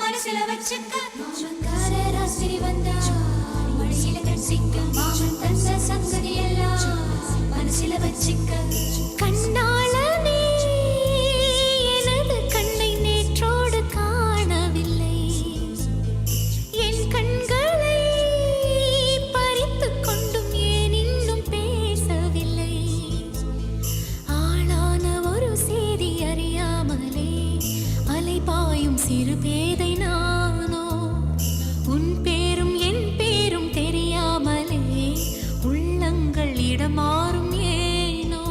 മനസ്സില വച്ചക്ക മാമങ്കാര രാത്രി വന്നാ മടിയില കട്ടിക്ക മാമൻ തന്ന സംഗതിയെല്ലാം മനസ്സില വച്ചക്ക கண்ணாளனே எனது கண்ணை நேற்றோடு காணவில்லை என் கண்களை பறித்துக் கொண்டும் ஏன் இன்னும் பேசவில்லை ஆளான ஒரு செய்தி அறியாமலே அலைபாயும் சிறு பேதை நானோ உன் பேரும் என் பேரும் தெரியாமலே உள்ளங்கள் இடமாறும் ஏனோ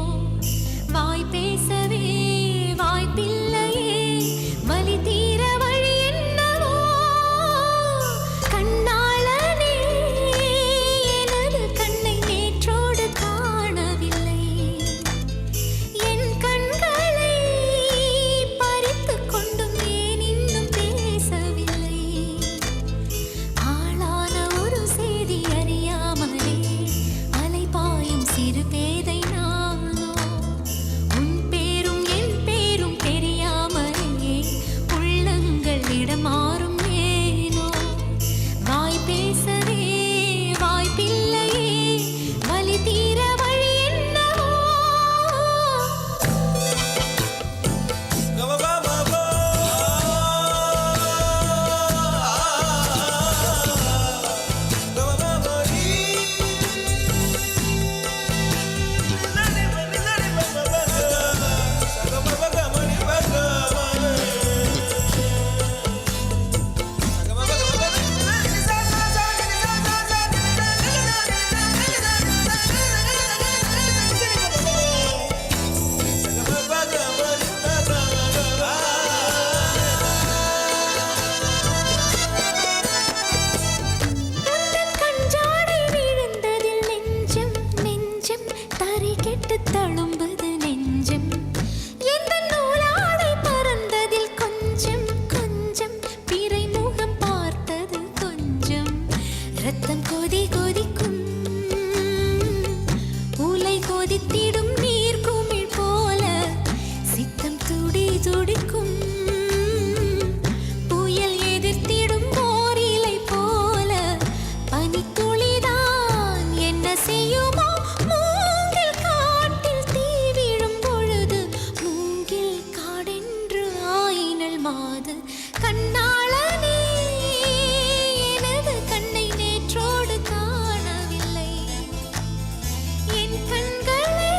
வாய் பேசவே வாய்ப்பில்லையே வலி தீர வழி என்னவோ கண்ணாளனே எனது கண்ணை நேற்றோடு காணவில்லை என் கண்களை பறித்துக் கொண்டும் ஏன் இன்னும் பேசவில்லை ஆளான ஒரு செய்தி அறியாமலே அலைபாயும் சிறு பேதை நானோ உன் பேரும் என் பேரும் தெரியாமலே உள்ளங்கள் இடமாறும் ஏனோ வாய் பேசவே வாய்ப்பில்லையே வலி தீர வழி என்னவோ உந்தன் கஞ்சாடை விழுந்ததில் நெஞ்சம் நெஞ்சம் தரை கெட்டு தழும்புது நெஞ்சம் எந்த நூலாடை பறந்ததில் கொஞ்சம் கொஞ்சம் பிறை முகம் பார்த்தது கொஞ்சம் ரத்தம் கொதி கொதிக்கும் உலை கொதித்திடும் நீர் குமிழ் போல சித்தம் துடி துடிக்கும் புயல் எதிர்த்திடும் போரிலை போல பனித்துளிதான் என்ன செய்யுமோ மூங்கில் காட்டில் தீ விழும் பொழுது மூங்கில் காடென்று ஆயினல் மாது கண்ணாளனே எனது கண்ணை நேற்றோடு காணவில்லை என் கண்களை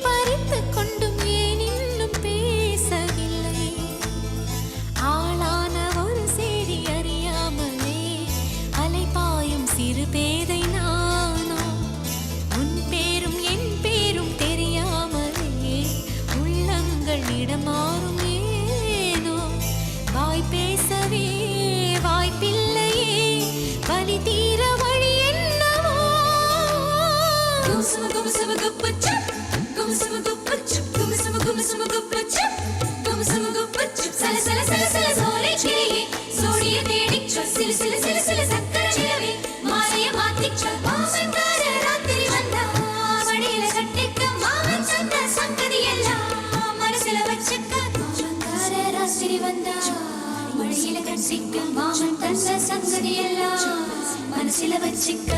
பறித்துக் கொண்டும் ஏன் இன்னும் பேசவில்லை ஆளான ஒரு செய்தி அறியாமலே அலைபாயும் சிறு பேதை நானோ உன் பேரும் என் பேரும் தெரியாமலே உள்ளங்கள் இடமாறும் ஏனோ வாய் பேசவே வாய்ப்பில்லையே வலி தீர வழி என்னவோ மனசில வச்சிக்க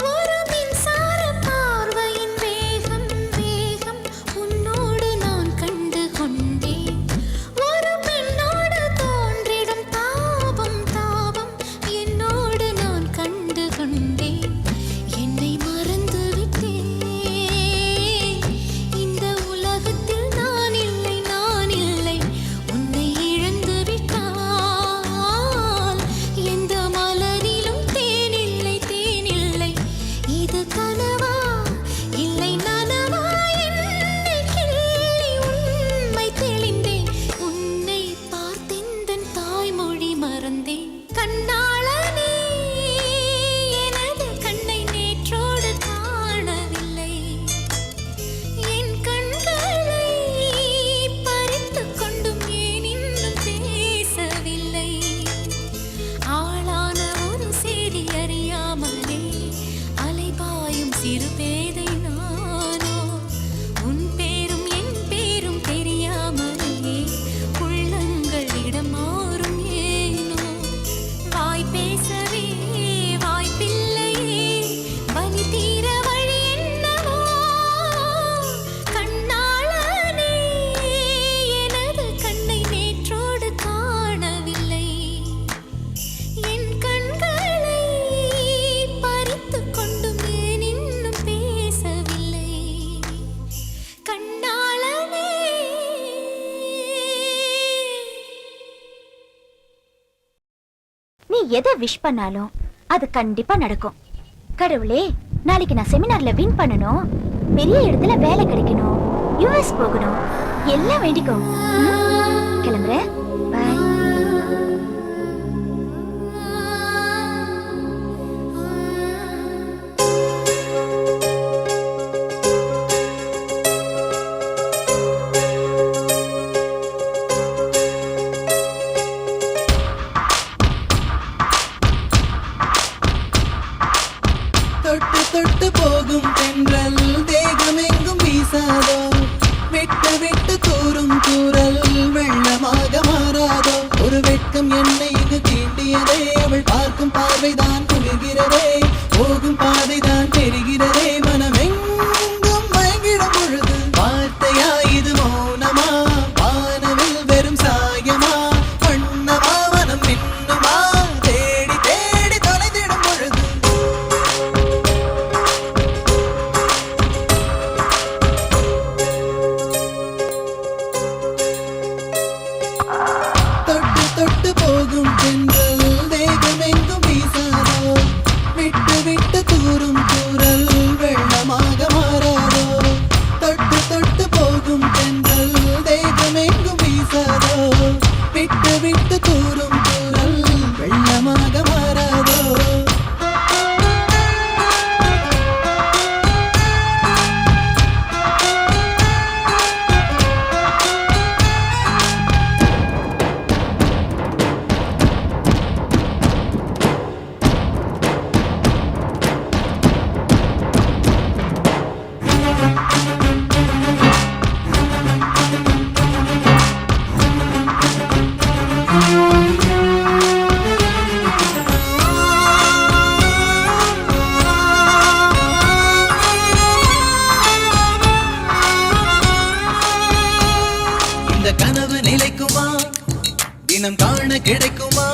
ஒரு மின்சார பார்வையின் வேகம் வேகம் உன்னோடு நான் கண்டு கொண்டேன் ஒரு பெண்ணோடு தோன்றிடும் தாபம் தாபம் என்னோடு நான் கண்டு கொண்டேன் என்னை மறந்து விட்டேன் இந்த உலகத்தில் நான் இல்லை உன்னை இழந்து விட்டால் எந்த மலரிலும் தேனில்லை எதை விஷ் பண்ணாலும் அது கண்டிப்பா நடக்கும். கடவுளே, நாளைக்கு நான் செமினார்ல வின் பண்ணணும், பெரிய இடத்துல வேலை கிடைக்கணும், யுஎஸ் போகணும், எல்லாம் வேண்டிக்கோ. கிளம்புறேன். பாய். தொட்டு தொட்டு போகும் தென்றல் தேகமெங்கும் வீசாதோ, விட்டு விட்டு தூரும் தூரல் வெள்ளமாக மாறாதோ. ஒரு வெட்கம் என்னை இங்கு தீண்டியதே, அவள் பார்க்கும் பார்வைதான் குளிர்கிறதே, போகும் பாதைதான் தெரிகிறதே, மனமெங்கும் மயங்கிடும் பொழுது வார்த்தையா இது மௌனமா, வானவில் வெறும் சாயமா, வண்ணமா மனம் மின்னுமா, தேடி தேடி தொலைந்திடும் பொழுது தொட்டு தொட்டு போகும் தென்றல் தேகமெங்கும் வீசாதோ, விட்டு விட்டு தூரும் தூரல் வெள்ளமாக மாறாதோ. தொட்டு தொட்டு போகும் தென்றல் தேகமெங்கும் வீசாதோ, விட்டு விட்டு தூரும் தூரல் வெள்ளமாக மாறாதோ. இந்த கனவு நிலைக்குமா, தினம் காண கிடைக்குமா,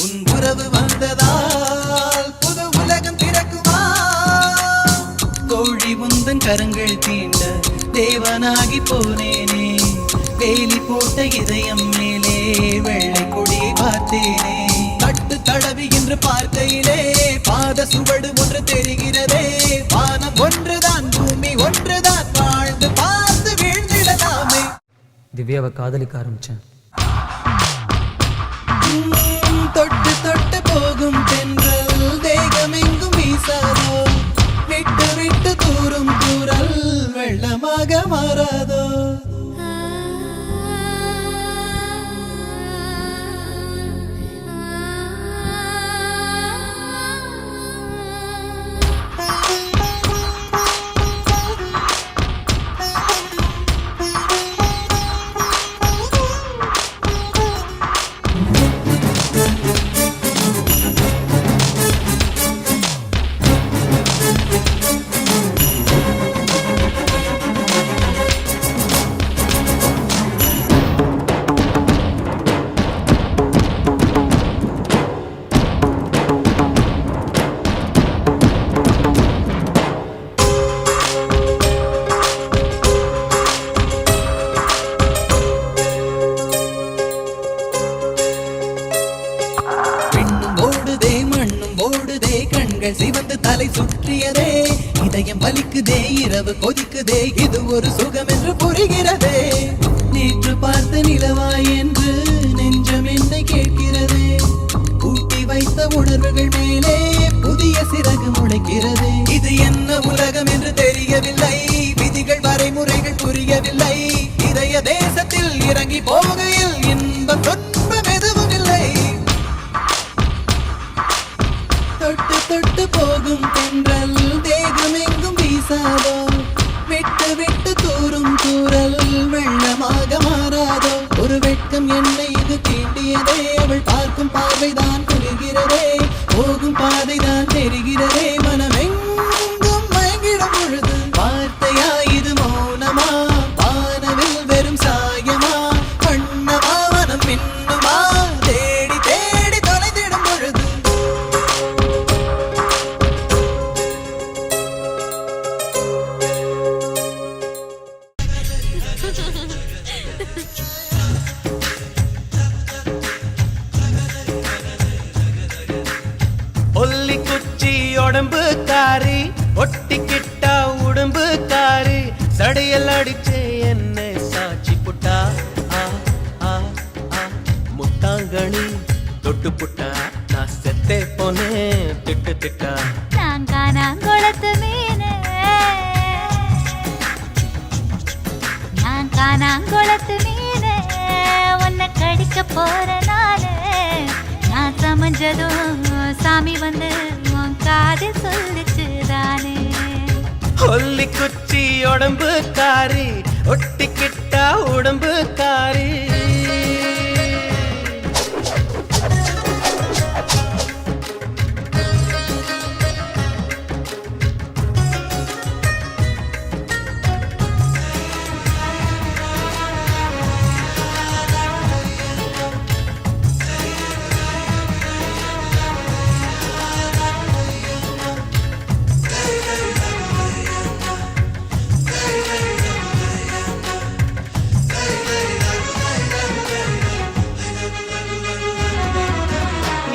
உன் உறவு வந்ததால் புது உலகம் திறக்குமா. கோழி உந்தன் கரங்கள் தீண்ட தேவனாகி போனேனே, வேலி போட்ட இதயம் மேலே வெள்ளை கொடியை பார்த்தேனே. கட்டு தடவி என்று பார்க்கையிலே பாத சுவடு ஒன்று தெரிகிறதே, வானம் ஒன்றுதான் பூமி ஒன்றுதான், வாழ்ந்து பார்த்து வீழ்ந்திடலாமே. திவ்யாவை காதலிக்க ஆரம்பிச்சேன். தொட்டு தொட்டு போகும் தென்றல் தேகமெங்கும் வீசாதோ, விட்டு விட்டு தூரும் தூரல் வெள்ளமாக மாறாதோ. கண்கள் சிவந்து தலை சுற்றியதே, இதயம் வலிக்குதே, இரவு கொதிக்குதே, இது ஒரு சுகம் என்று புரிகிறதே. நேற்று பார்த்த நிலவாய் என்று நெஞ்சம் என்னை கேட்கிறதே, ஊட்டி வைத்த உணர்வுகள் மேலே புதிய சிறகு முளைக்கிறதே. இது என்ன உலகம் என்று தெரியவில்லை, விதிகள் வரைமுறைகள் புரியவில்லை, இதய தேசத்தில் இறங்கி போகையில் இன்பம் துன்பம் எதுவும் இல்லை. தொட்டு தொட்டு போகும் தென்றல் தேகமெங்கும் வீசாதோ, விட்டு விட்டு தூரும் தூரல் வெள்ளமாக மாறாதோ. ஒரு வெட்கம் என்னை இது தீண்டியதே, அவள் பார்க்கும் பார்வைதான் குளிர்கிறதே, போகும் பாதைதான் தெரிகிறதே, மனமெங்கும் மயங்கிடும் பொழுது வார்த்தையா இது மௌனமா, வானவில் வெறும் சாயமா, வண்ணமா மனம் மின்னுமா, தேடி தேடி தொலைந்திடும் பொழுது உடம்புக்காரி ஒட்டிக்கிட்டா உடம்புக்காரி சடையல் அடிச்சே என்ன சாட்சி புட்டா ஆ ஆ ஆ முட்டாங்கணி தொட்டு புட்டா நான் செத்தே போனேன் திட்டு திட்டா நான் காணாங்குளத்து மீனு நான் காணாங்குளத்து மீனு உன்னை கடிக்க போற நானு நான் சமைஞ்சதும் சாமி வந்து உன் காதில் சொல்லிச்சுதானே ஒல்லி குச்சி உடம்புக்காரி ஒட்டிக்கிட்டா உடம்புக்காரி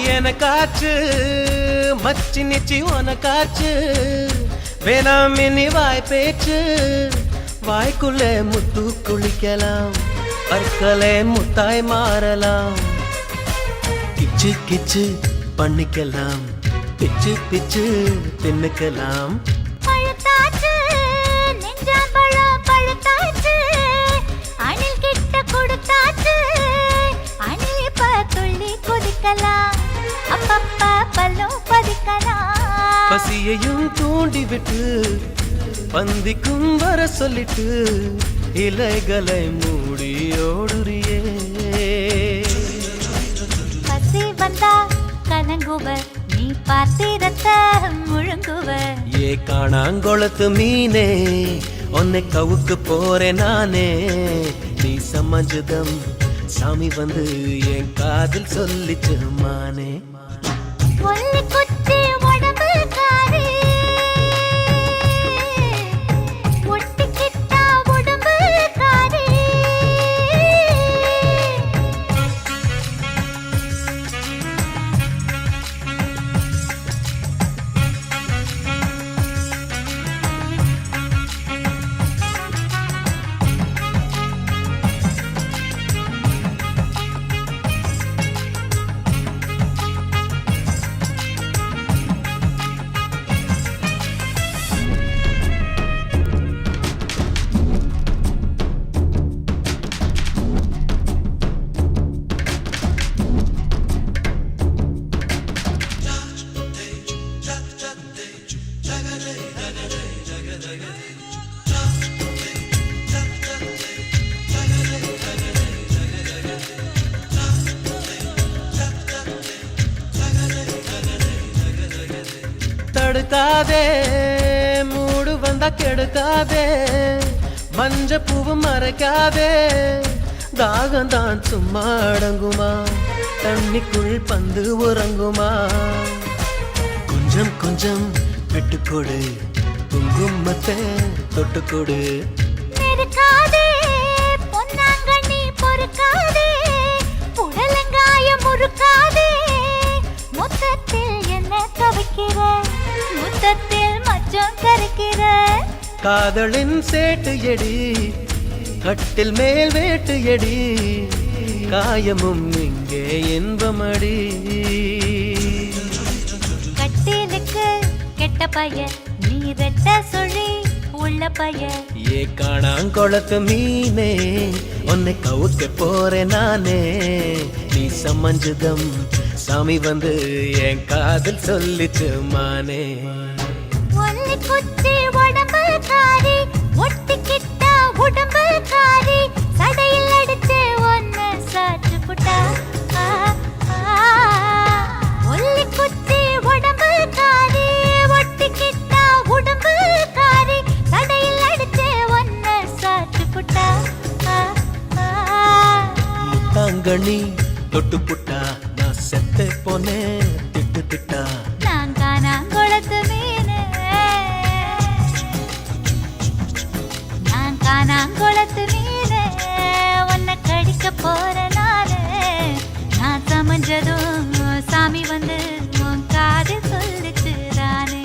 எனக்காச்சு மச்சி நிச்சி உனக்காச்சு வேணாம் இனி வாய் பேச்சு வாய்க்குள்ள முத்து குளிக்கலாம் பற்களே முத்தாய் மாறலாம் கிச்சு கிச்சு பண்ணிக்கலாம் பிச்சு பிச்சு தின்னுக்கலாம் பழுத்தாச்சு நெஞ்சாம்பழம் பழுத்தாச்சு அணில் கிட்ட கொடுத்தாச்சு அணில் இப்ப துள்ளி குதிக்கலாம் அப்பப்பா பல்லும் பதிக்கலாம் பசியையும் தூண்டி விட்டு பந்திக்கும் வர சொல்லிட்டு இலைகளை மூடி ஓடுறியே பசி வந்தா கலங்குவ நீ பாத்திரத்தை முழுங்குவ ஏ காணாங்கொளத்து மீனே உன்னை கவுக்கு போறேன் நானே நீ சமஞ்சதம் சாமி வந்து என் காதில் சொல்லிச்சு மானே ஒல்லி குச்சி உடம்புக்காரி ஒட்டிக்கிட்டா உடம்புக்காரி தடுக்காதே மூடு வந்தா கெடுக்காதே மஞ்ச பூவு மறைக்காதே தாகந்தான் சும்மா அடங்குமா தண்ணிக்குள் பந்து உறங்குமா கொஞ்சம் கொஞ்சம் விட்டுக்கொடு குங்குமத்தை தொட்டுக்கொடு நெருக்காதே பொன்னாங்கண்ணி பொறுக்காதே புடலங்காயம் முறுக்காதே முத்தத்தில் என்ன தவிக்கிற முத்தத்தில் மச்சம் கரைக்கிற காதலின் சேட்டு எடி கட்டில் மேல் வேட்டு எடி காயமும் இங்கே இன்பமடி கட்டிலுக்கு கெட்ட பைய நீ ரெட்ட சொல்லி உள்ள பைய ஏ காணாங்கொளத்து மீனே உன்னை கவுக்க போறேன் நானே நீ சமஞ்சதம் சாமி வந்து என் காதில் சொல்லிச்சு மானே ஒல்லி குச்சி உடம்புக்காரி ஒட்டிக்கிட்டா உடம்புக்காரி சடையில் அடிச்சு ஒன்னு சாற்று புட்டா ஒல்லி குச்சி உடம்புக்காரி ஒட்டிக்கிட்டா உடம்புக்காரி சடையில் அடிச்சு ஒன்னு சாற்று புட்டா முத்தாங்கண்ணி தொட்டு புட்டா நான் செத்தே போனேன் திட்டு திட்டா நான் காணாங்குளத்து மீனு நான் காணாங்குளத்து மீனு உன்னை கடிக்க போற நானு நான் சமைஞ்சதும் சாமி வந்து உன் காதில் சொல்லிச்சுதானே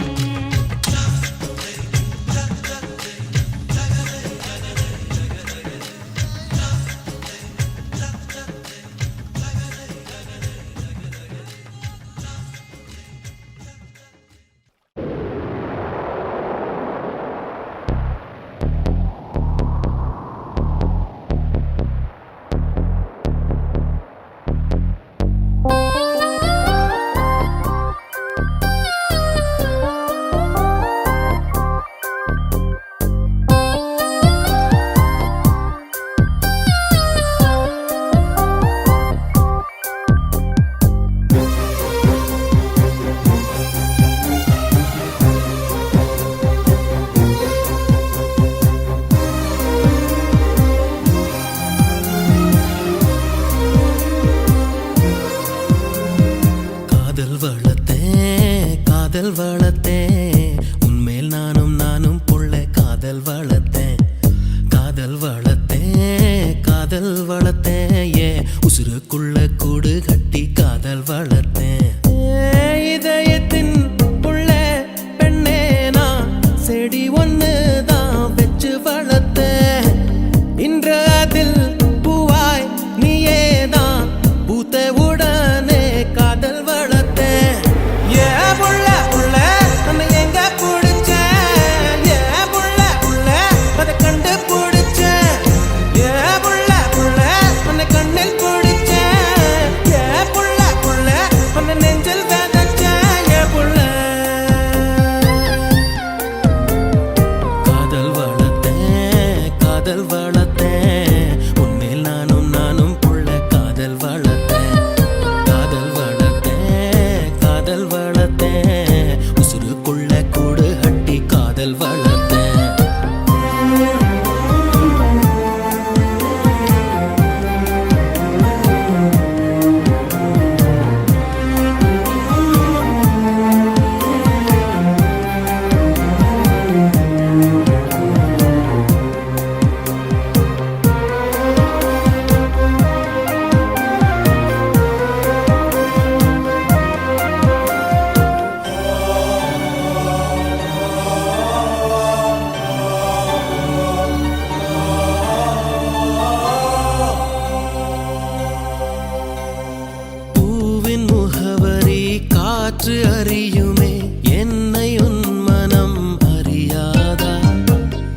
வளர்த்தேன் உன்மேல் நானும் புள்ள காதல் வளர்த்தேன் காதல் வளர்த்தேன் காதல் வளர்த்தேன் உசுருக்குள்ள கூடு கட்டி காதல் வளர்த்தேன் பூவின் முகவரி காற்று அறியுமே என்னை உன் மனம் அறியாதா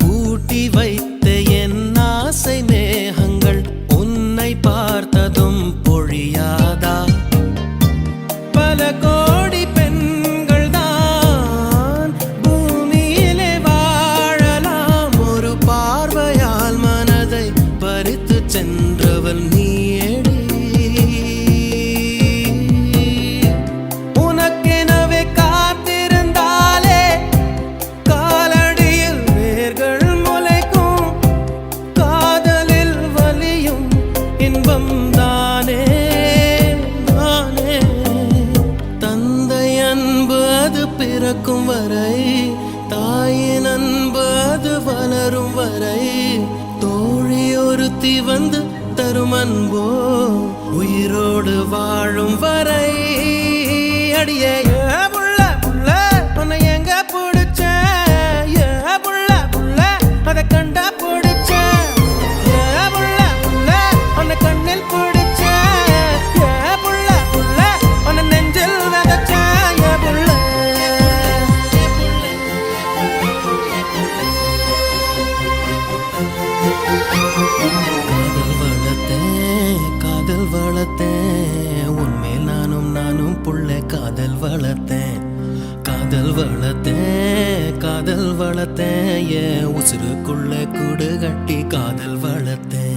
பூட்டி வைத்த என் ஆசை மேகங்கள் உன்னை பார்த்ததும் பொழியாதா பல கோடி பெண்கள் தான் பூமியிலே வாழலாம் ஒரு பார்வையால் மனதை பறித்து சென்றவள் நீயேடி உனக்கெனவே காத்திருந்தாலே காலடியில் வேர்கள் முளைக்கும் காதலில் வலியும் இன்பம் தானே நானே தந்தை அன்பு அது பிறக்கும் வரை தாயின் அன்பு அது வளரும் வரை தோழி ஒருத்தி வந்து தரும் அன்போ உயிரோடு வாழும் வரை அடியே ஏ புள்ள புள்ள உன்னை எங்க பிடிச்ச ஏ புள்ள புள்ள அதை கண்டா பிடிச்ச ஏ புள்ள புள்ள உன்னை கண்ணில் பிடிச்ச ஏ புள்ள புள்ள உன்னை நெஞ்சில் விதைச்ச ஏ புள்ள காதல் வளர்த்தேன் உன்மேல் நானும் புள்ள காதல் வளர்த்தேன் காதல் வளர்த்தேன் காதல் வளர்த்தேன் என் உசுருக்குள்ள கூடு கட்டி காதல் வளர்த்தேன்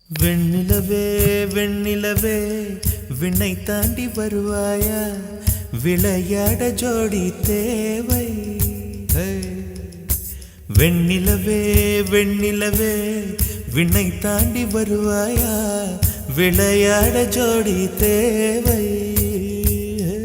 வெண்ணிலவே வெண்ணிலவே விண்ணை தாண்டி வருவாயா விளையாட ஜோடி தேவை ஹே. வெண்ணிலவே வெண்ணிலவே விண்ணை தாண்டி வருவாயா விளையாட ஜோடி தேவை ஹே.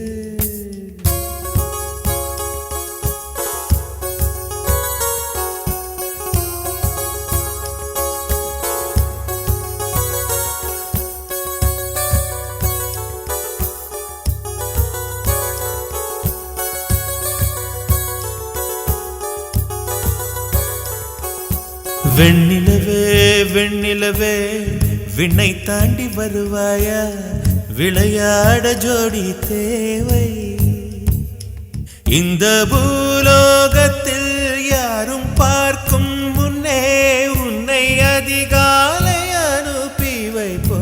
வெண்ணிலவே வெண்ணிலவே விண்ணை தாண்டி வருவாயா விளையாட ஜோடி தேவை இந்த பூலோகத்தில் யாரும் பார்க்கும் முன்னே உன்னை அதிகாலை அனுப்பி வைப்போ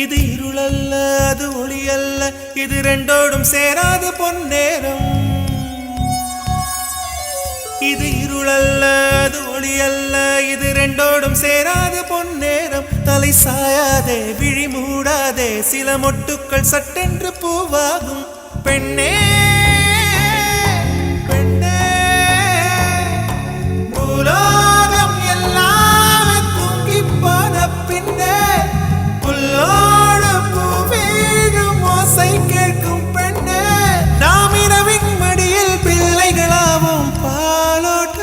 இது இருளல்ல அது ஒளியல்ல இது ரெண்டோடும் சேராது பொன்னேரம் இது இருளல்ல அது ஒளியல்ல இது ரெண்டோடும் சேராது பொன்னேரம் தலை சாயாதே விழி மூடாதே சில மொட்டுக்கள் சட்டென்று பூவாகும் பெண்ணே பெண்ணே பூலோகம் எல்லாம் தூங்கி போன பின்னே புல்லோடு பூவீழும் ஓசை கேட்கும் பெண்ணே நாம் இரவின் மடியில் பிள்ளைகளாவும் பாலோட்ட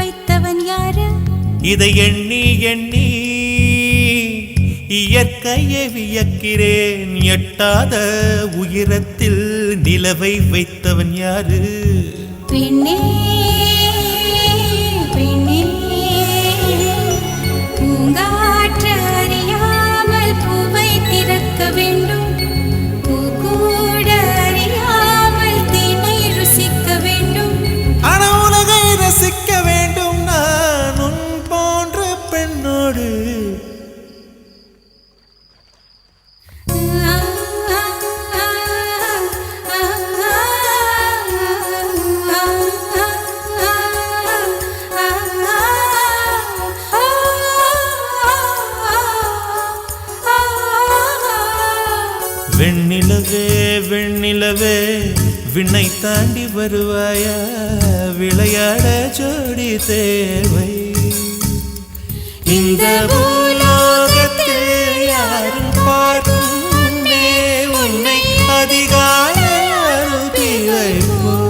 வைத்தவன் யாரு? இதை எண்ணி எண்ணி இயற்கையை வியக்கிறேன். எட்டாத உயரத்தில் நிலவை வைத்தவன் யாரு? பெண்ணே பெண்ணே, பூங்காற்று அறியாமல் பூவை திறக்க வேண்டும், பூ கூட அறியாமல் தேனை ருசிக்க வேண்டும். ஆனா உலகை ரசிக்க வேண்டும் நான் உன் போன்ற பெண்ணோடு. வெண்ணிலவே வெண்ணிலவே விண்ணை தாண்டி வருவாயா, விளையாட ஜோடி தேவை. இந்த பூலோகத்தில் யாரும் பார்க்கும் முன்னே உன்னை அதிகாலை அனுப்பி வைப்போம்.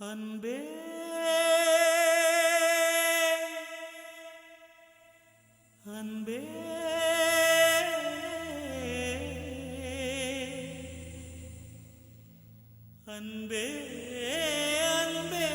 அன்பே அன்பே அன்பே அன்பே.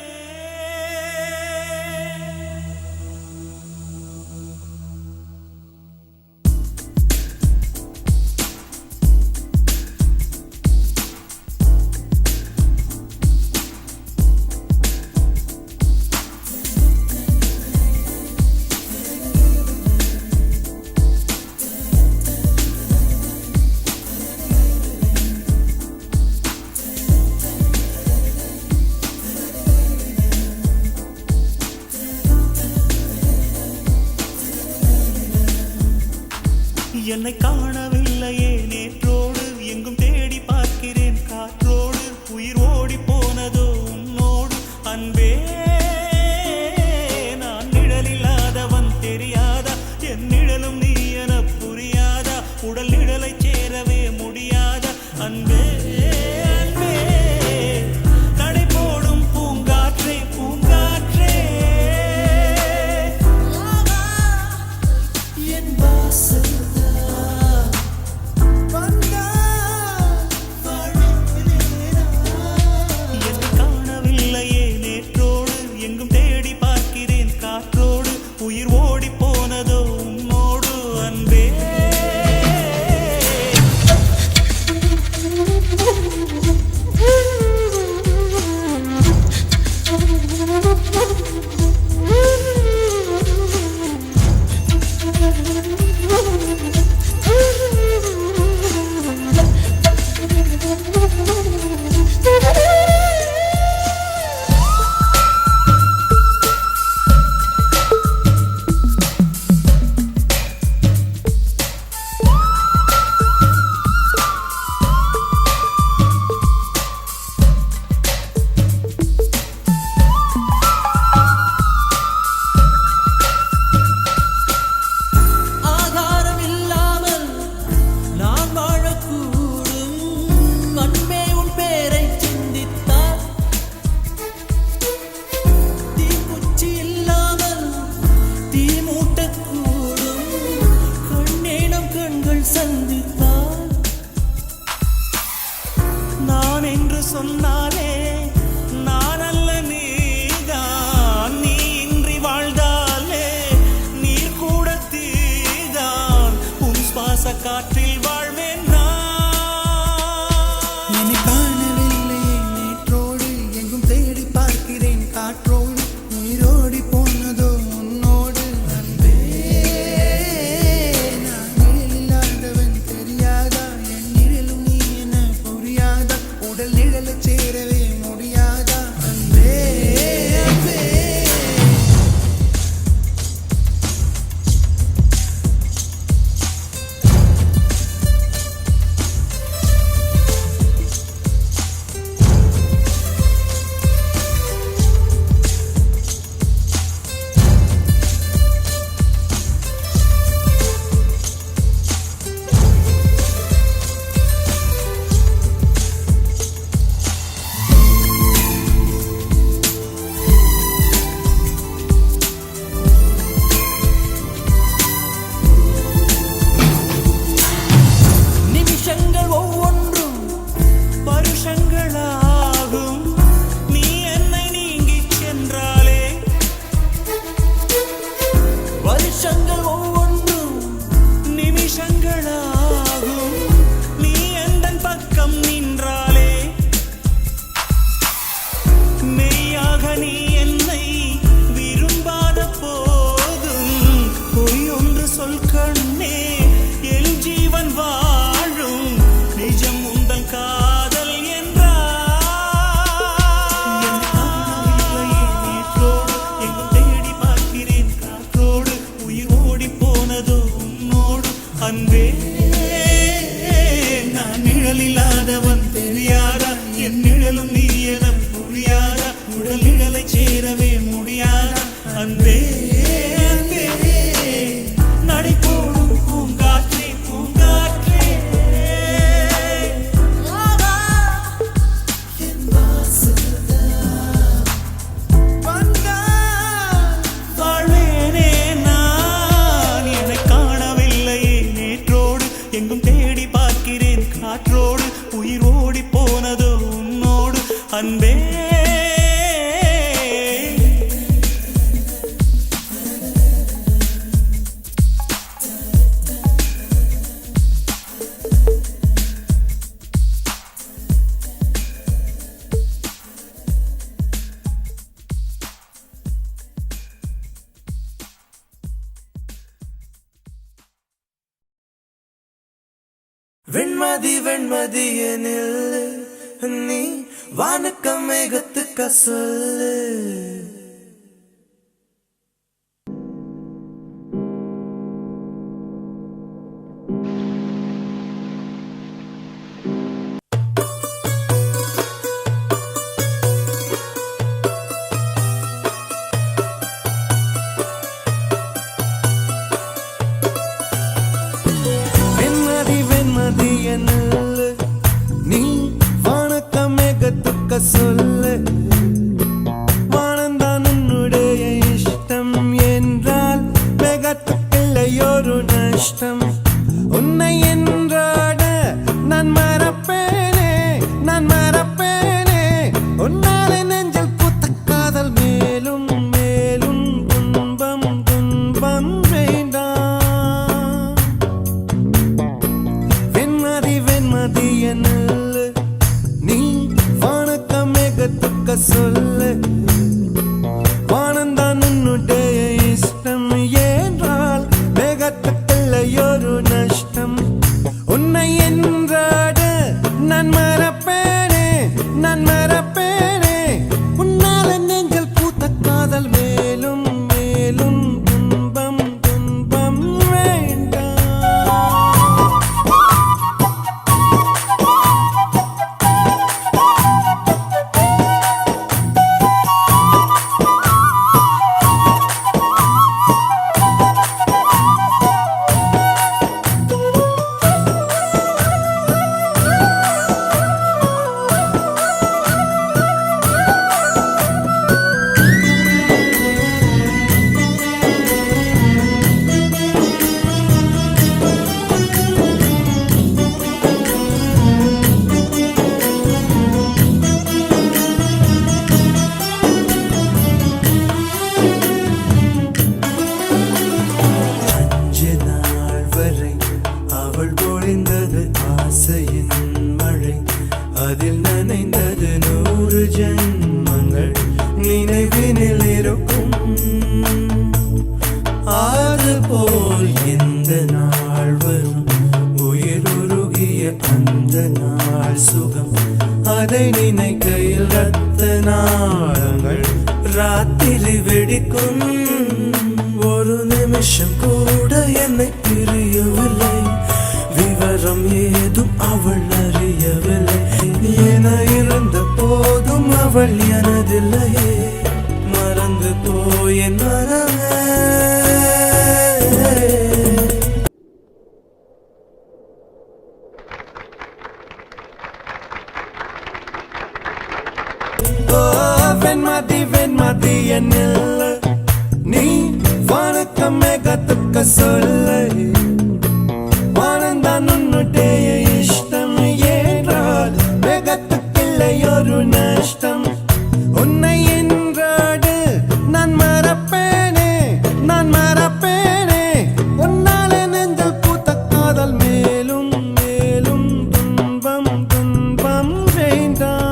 என்னை காணவில்லையே நேற்றோடு, எங்கும் தேடி பார்க்கிறேன் காற்றோடு, உயிர் ஓடி போனதோ உன்னோடு. அன்பே நான் நிழலில்லாதவன் தெரியாதா, என் நிழலும் நீ என புரியாதா, உடல் நிழலை சேரவே முடியாதா. அன்பே அன்பே நடை போடும் பூங்காற்றே பூங்காற்றே, என் வாசல் காணவில்லையே நேற்றோடு, எங்கும் தேடி பார்க்கிறேன் காற்றோடு, உயிர் ஓடி போனதோ உன்னோடு. அன்பே சொன்னாலே நான் அல்ல நீதான், நீ இன்றி வாழ்ந்தாலே நீர் கூட தீதான், உன் சுவாச காற்றில் வாழ்வேன் நான். காணவில்லையே நேற்றோடு, எங்கும் தேடி பார்க்கிறேன் காற்றோடு, உயிரோடி போனதோ உன்னோடு. அன்பே நான் நிழலில்லாதவன் தெரியாதா, என் நிழலும் நீ என புரியாதா, உடல் நிழலை சேர அன்பே வெண்மதி வெண்மதி எனில் நீ வானுக்க மேகத்துக்க சொல்லு நீ வானக்க மேகத்துக்க சொல்லு வானந்தான் உன்னுடைய இஷ்டம் என்றால் மேகத்துக்கில்லையொரு நஷ்டம் உன்னை என்றாட நான் மறப்பேனே உன்னாலே நெஞ்சில் பூத்த காதல் மேலும் மேலும் துன்பம் வேண்டாம் வெண்மதி என்னல்ல நீ வானக்க மேகத்துக்க சொல்லு வானந்தான் உன்னுடைய இஷ்டம் என்றால் மேகத்துக்கில்லையொரு நஷ்டம் உன்னை என்றாட நான் மறப்பேனே உன்னால நெஞ்சில் பூத்த காதல் மேலும் மேலும் துன்பம் வேண்டாம் அதில் நனைந்தது 100 ஜென்மங்கள் நினைவினில் இருக்கும் அதுபோல் எந்த நாள் வரும் உயிர் உருகிய அந்த நாள் சுகம் அதை நினைக்கையில் ரத்த நாளங்கள் ராத்திரி வெடிக்கும் ஒரு நிமிஷம் கூட என்னை பிரியவில்லை விவரம் ஏதும் அவள் அறியவில்லை என இருந்த போதும் அவள் எனதில்லையே மறந்து போய் என் மனமே வெண்மதி என்னில் நீ வானக்க மேகத்துக்க சொல்லு வானந்தான் உன்னுடைய இஷ்டம் என்றால் மேகத்துக்கில்லையொரு நஷ்டம் உன்னை என்றாடு நான் மறப்பேனே உன்னாலே நெஞ்சில் பூத்த காதல் மேலும் மேலும் துன்பம் வேண்டாம்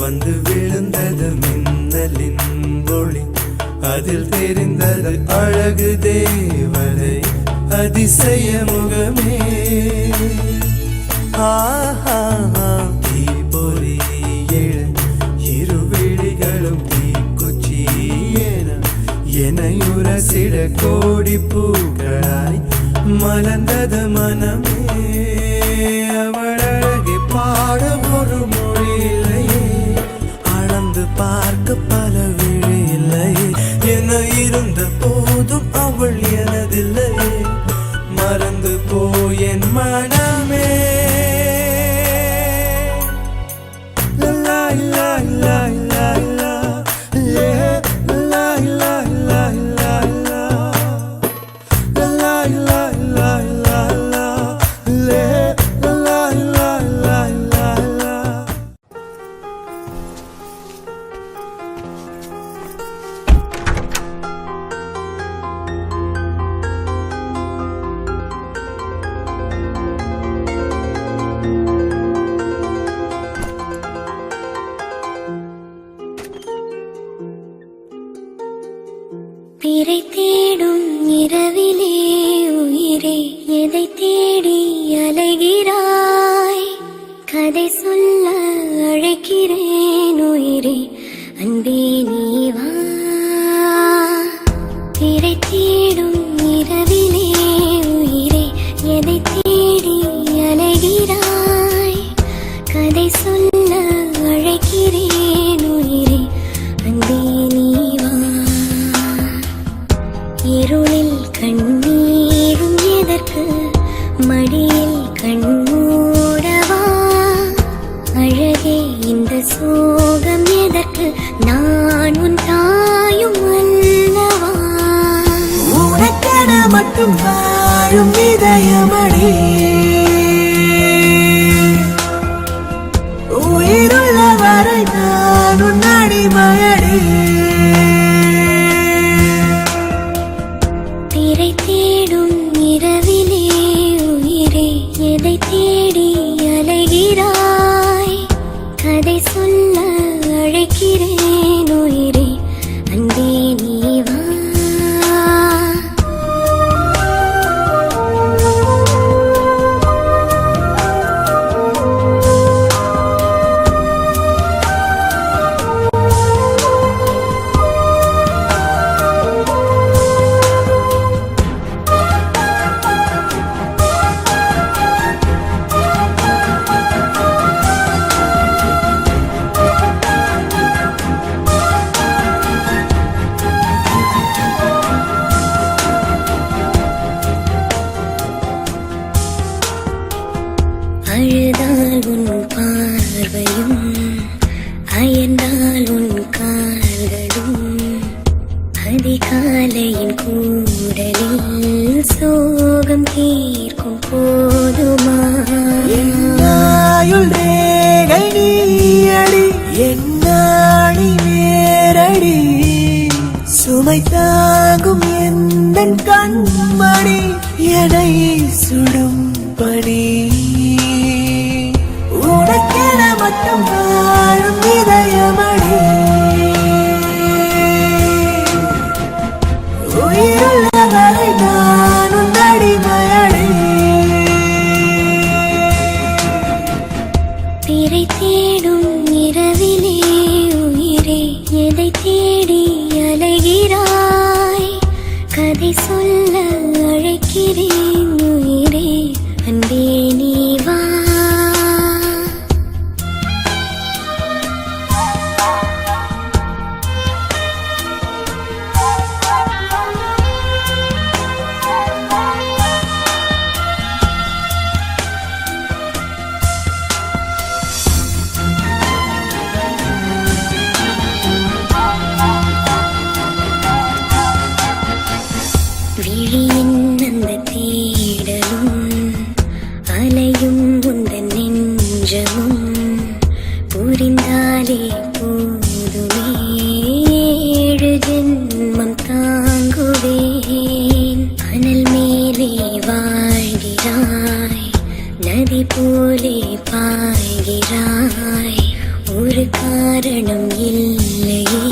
வந்து விழுந்தது மின்னலின் ஒளி அதில் தெரிந்தது அழகு தேவதை அதிசய முகமே தீபொறி எழு இருவிழிகளும் தீக்குச்சி எனையுரசிட கோடி பூக்களாய் மலர்ந்தது மனமே அவள் அழகை பாட ஒரு மொழி இல்லையே அளந்து பார்க்க பல விழி இல்லையே என இருந்த போதும் அவள் எனதில்லையே மறந்து போய் என் மனமே லா லா லா லா லா லே லா லா லா லா லா லா லா லா லா லா லே லா லா லா லா லா. பிறை தேடும் இரவிலே உயிரே எதை தேடி அலைகிறாய் கதை சொல்ல அழைக்கிறேன் உயிரே அன்பே நீ வா பிறை தேடும் இரவிலே உயிரே எதை தேடி அலைகிறாய் கதை சொல்ல அழைக்கிறேன் உயிரே அன்பே நீ வா இருளில் கண்ணீரும் எதற்கு மடியில் கண்மூடவா அழகே இந்த சோகம் எதற்கு நான் உன் தாயும் அல்லவா உனக்கென மட்டும் வாழும் இதயமடி உயிருள்ள வரை நான் உன் அடிமையடி பிறை தேடும் இரவிலே உயிரே எதை தேடி அலைகிறாய் கதை சொல்ல அழைக்கிறேன் உயிரே அன்பே நீ வா அழுதால் உன் பார்வையும் அயர்ந்தால் உன் கால்களும் அதிகாலையின் கூடலில் சோகம் தீர்க்கும் போதுமா என்னாயுள் ரேகை நீயடி என்னாடி வேரடி சுமை தாங்கும் எந்தன் கண்மணி எனை சுடும் பணி உனக்கென மட்டும் வாழும் இதயமடி உயிருள்ள வரை நான் உன் அடிமையடி பிறை தேடும் இரவிலே உயிரே எதை தேடி அலைகிறாய் கதை சொல்ல அழைக்கிறேன் உயிரே அன்பே நீ வா விழியின் அந்த தேடலும் அலையும் உந்தன் நெஞ்சமும் புரிந்தாலே போதுமே 7 ஜென்மம் தாங்குவேன் அனல் மேலே வாழ்கிறாய் நதி போலே பாய்கிறாய் ஒரு காரணம் இல்லையே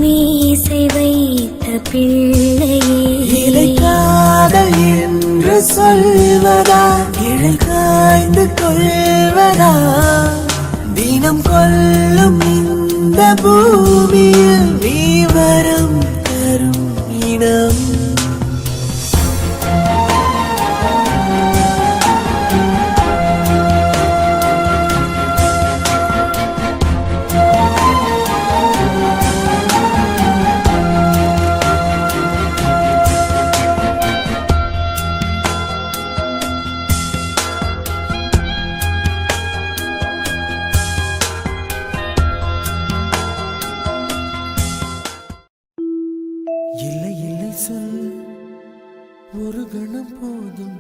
மீசை வைத்த பிள்ளையே இதை காதல் என்று சொல்வதா இழை சாய்ந்து கொள்வதா தினம் கொல்லும் இந்த பூமியில் நீ வரம் தரும் இனம் இல்லை இல்லை சொல்ல ஒரு கணம் போதும்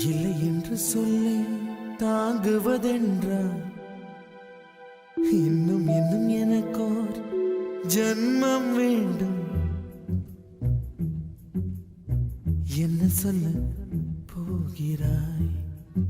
இல்லை என்று சொல்லை தாங்குவதென்றா இன்னும் இன்னும் எனக்கோர் ஜன்மம் வேண்டும் என்ன சொல்ல போகிறாய்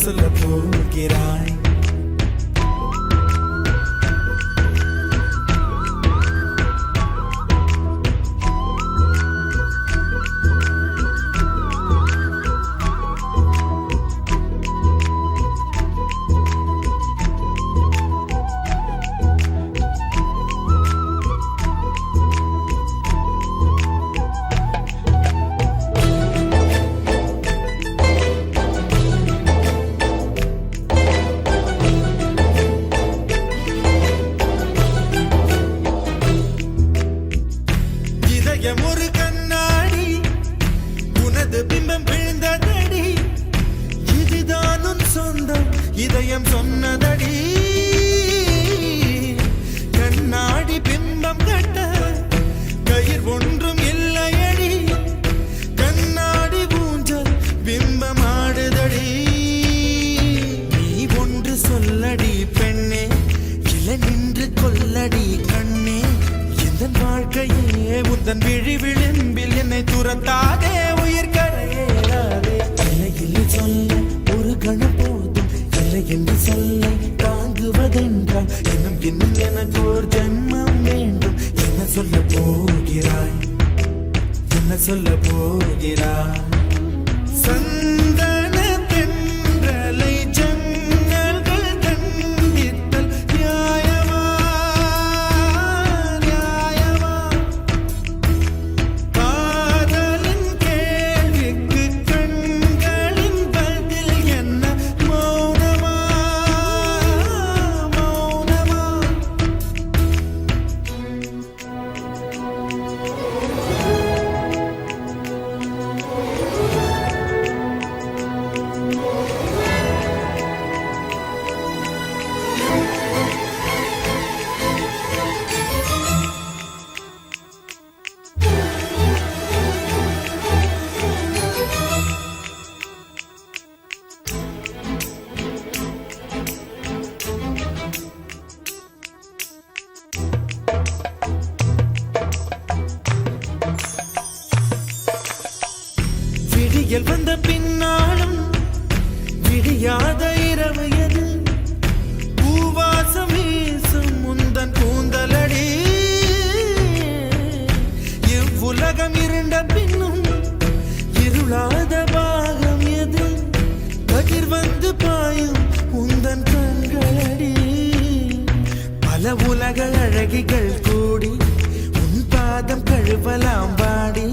சொல்ல போகிறாய் ஒரு கண்ணாடி உனது பிம்பம் விழுந்ததடி இதுதான் உன் சொந்தம் இதயம் சொன்னதடி கண்ணாடி பிம்பம் கட்ட கயிர் ஒன்றும் இல்லையடி கண்ணாடி ஊஞ்சல் பிம்பம் ஆடுதடி நீ ஒன்று சொல்லடி பெண்ணே இல நின்று கொல்லடி கண்ணே என் வாழ்க்கையே உந்தன் விழி விளிம்பில் என்னை துரத்தாதே உயிர் கரையேறாதே இல்லை இல்லை சொல்ல ஒரு கணம் போதும் இல்லை என்று சொல்லை தாங்குவதென்றால் இன்னும் இன்னும் எனக்கு ஒரு ஜென்மம் வேண்டும் என்ன சொல்ல போகிறாய் என்ன சொல்ல போகிறாய் சந்தன தென்றலை ஜன்னல்கள் கண்டித்தல் நியாயமா நியாயமா காதலின் கேள்விக்கு கண்களின் பதில் என்ன மௌனமா மௌனமா புயல் வந்த பின்னாலும் விடியாத இரவு எது பூவாசம் வீசும் முந்தன் கூந்தலடி இவ்வுலகம் இருண்ட பின்னும் இருளாத பாகம் எது கதிர் வந்து பாயும் உந்தன் கண்களடி பல உலக அழகிகள் கூடி உன் பாதம் கழுவலாம் பாடி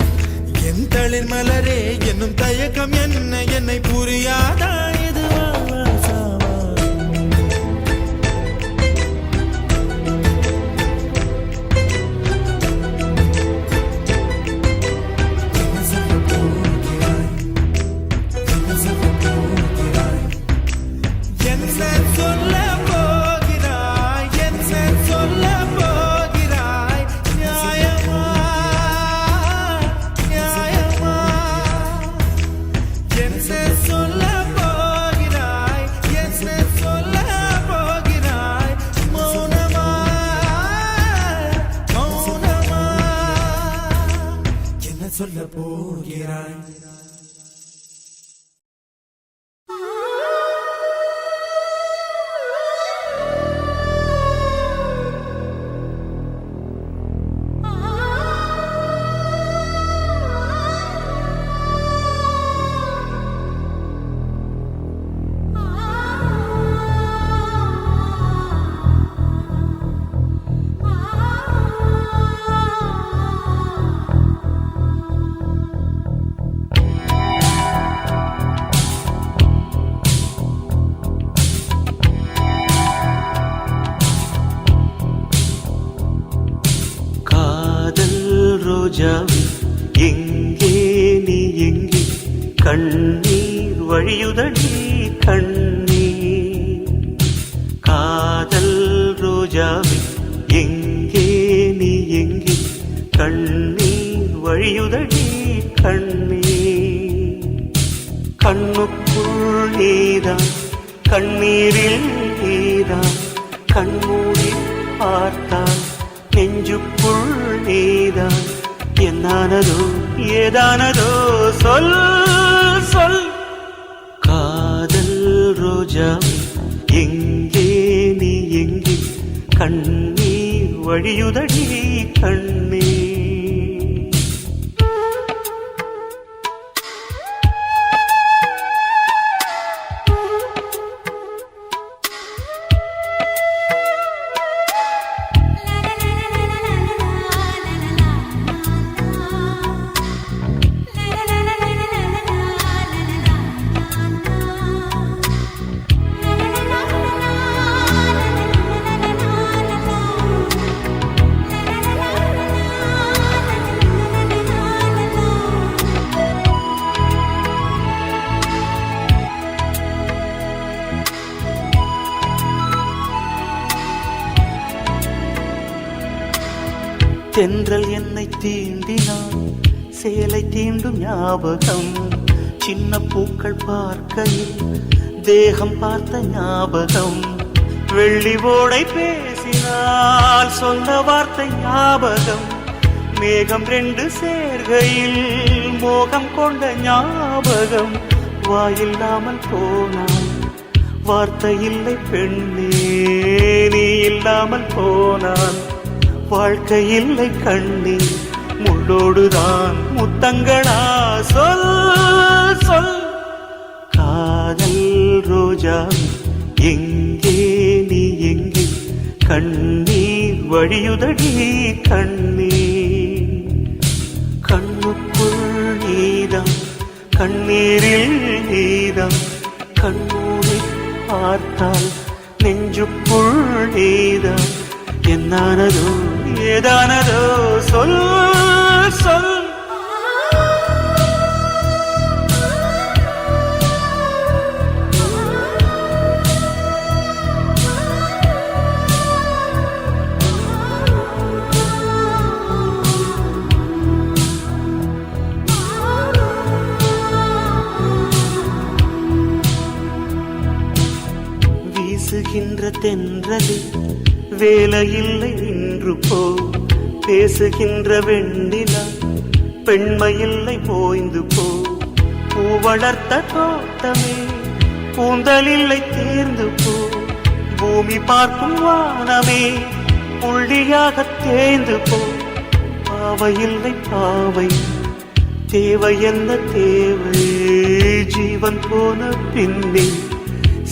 என் தளிர் மலரே என்னும் தயக்கம் என்ன என்னை புரியாதா இது வாசாவா சொல்ல போகிறாய் ரோஜாவே எங்கே நீ எங்கே கண்ணீர் வழியுதடி கண்ணீர் காதல் ரோஜாவே எங்கே நீ எங்கே கண்ணீர் வழியுதடி கண்ணீர் கண்ணுக்குள் நீதான் கண்ணீரில் நீதான் கண்மூடி பார்த்தால் நெஞ்சுக்குள் நீதான் என்னானதோ ஏதானதோ சொல் சொல் காதல் ரோஜா எங்கே நீ எங்கே கண்ணீர் வழியுதடி கண்ணீர் தென்றல் என்னை தீண்டினான் சேலை தீண்டும் ஞாபகம் சின்ன பூக்கள் பார்க்கையில் தேகம் பார்த்த ஞாபகம் வெள்ளி ஓடை பேசினால் சொன்ன வார்த்தை ஞாபகம் மேகம் ரெண்டு சேர்கையில் மோகம் கொண்ட ஞாபகம் வாயில்லாமல் போனான் வார்த்தை இல்லை பெண்ணே நீ இல்லாமல் போனான் வாழ்க்கை இல்லை கண்ணீர் முள்ளோடுதான் முத்தங்களா சொல் சொல் காதல் ரோஜா எங்கே நீ எங்கே கண்ணீர் வழியுதடி கண்ணீர் கண்ணுக்குள் நீதான் கண்ணீரில் நீதான் கண்ணூரை பார்த்தால் நெஞ்சுக்குள் நீதான் என்னானதோ ஏதானதோ சொல் சொல் வீசுகின்ற தென்றலில் வேலையில்லை நின்று போ பேசுகின்ற வெண்ணிலா பெண்மையில்லை போய்ந்து போ பூ வளர்த்த தோட்டமே கூந்தலில்லை தேர்ந்து போ பூமி பார்க்கும் வானமே புள்ளியாக தேர்ந்து போ பாவையில்லை பாவை தேவை என்ன தேவை ஜீவன் போன பின்னே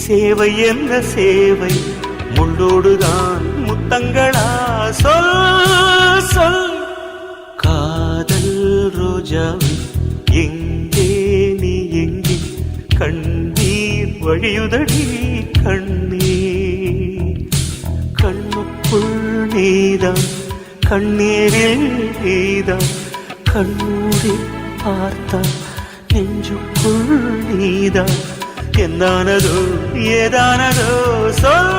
சேவை என்ன சேவை முள்ளோடுதான் முத்தங்களா சொல் சொல் காதல் ரோஜாவே எங்கே நீ எங்கே கண்ணீர் வழியுதடி கண்ணீர் கண்ணுக்குள் நீதான் கண்ணீரில் நீதான் கண்ணூரி பார்த்தா நெஞ்சுக்குள் நீதான் என்னானதோ ஏதானதோ சொல்